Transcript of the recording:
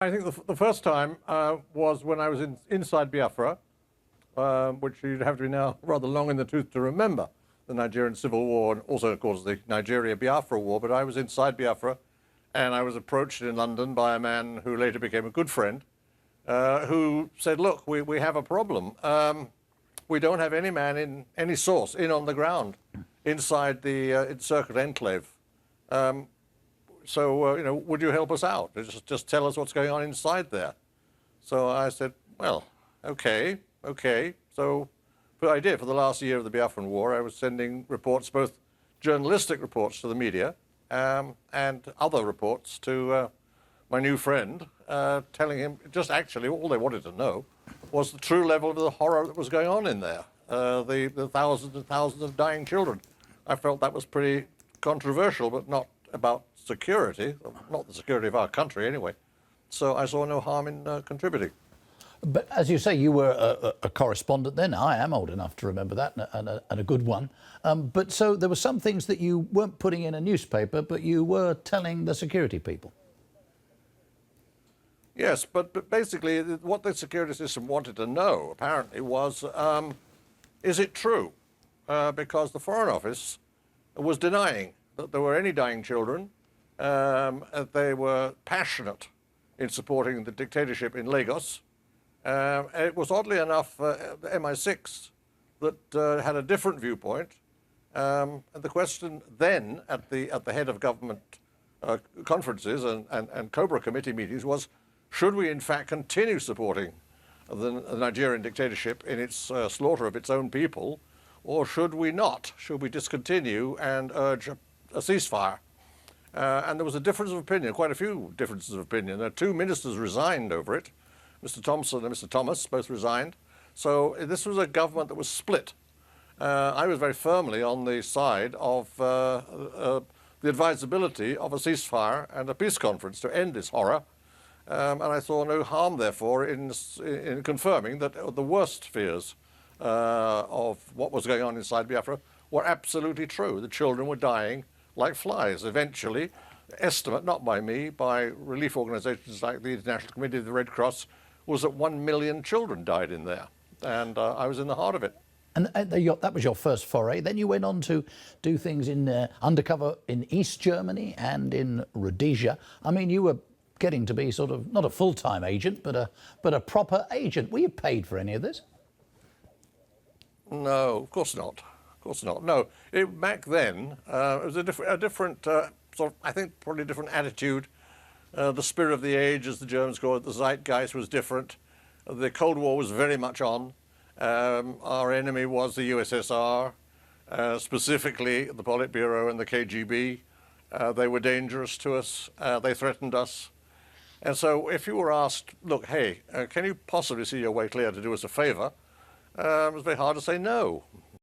I think the first time was when I was inside Biafra, which you'd have to be now rather long in the tooth to remember, the Nigerian Civil War, and also, of course, the Nigeria-Biafra War. But I was inside Biafra, and I was approached in London by a man who later became a good friend, who said, look, we have a problem. We don't have any man in any source on the ground inside the encircled enclave. So, would you help us out? Just tell us what's going on inside there. So I said, well, okay. So what I did for the last year of the Biafran War, I was sending reports, both journalistic reports to the media and other reports to my new friend, telling him just actually all they wanted to know was the true level of the horror that was going on in there, the thousands and thousands of dying children. I felt that was pretty controversial, but not about security, not the security of our country anyway. So I saw no harm in contributing. But as you say, you were a correspondent then. I am old enough to remember that, and a good one. But so there were some things that you weren't putting in a newspaper, but you were telling the security people. Yes, but basically what the security system wanted to know, apparently, was, is it true? Because the Foreign Office was denying that there were any dying children. They were passionate in supporting the dictatorship in Lagos. It was oddly enough the MI6 that had a different viewpoint. And the question then at the head of government conferences and Cobra committee meetings was, should we in fact continue supporting the Nigerian dictatorship in its slaughter of its own people, or should we not? Should we discontinue and urge a ceasefire? And there was a difference of opinion, quite a few differences of opinion. Two ministers resigned over it. Mr. Thompson and Mr. Thomas both resigned. So this was a government that was split. I was very firmly on the side of the advisability of a ceasefire and a peace conference to end this horror. And I saw no harm, therefore, in confirming that the worst fears of what was going on inside Biafra were absolutely true. The children were dying like flies. Eventually, estimate, not by me, by relief organizations like the International Committee of the Red Cross, was that 1 million children died in there. And I was in the heart of it. And that was your first foray. Then you went on to do things in undercover in East Germany and in Rhodesia. I mean, you were getting to be sort of not a full-time agent, but a proper agent. Were you paid for any of this? No, of course not. Of course not. No, back then it was a different sort of, I think, probably a different attitude. The spirit of the age, as the Germans call it, the zeitgeist was different. The Cold War was very much on. Our enemy was the USSR, specifically the Politburo and the KGB. They were dangerous to us. They threatened us. And so if you were asked, look, hey, can you possibly see your way clear to do us a favor? It was very hard to say no.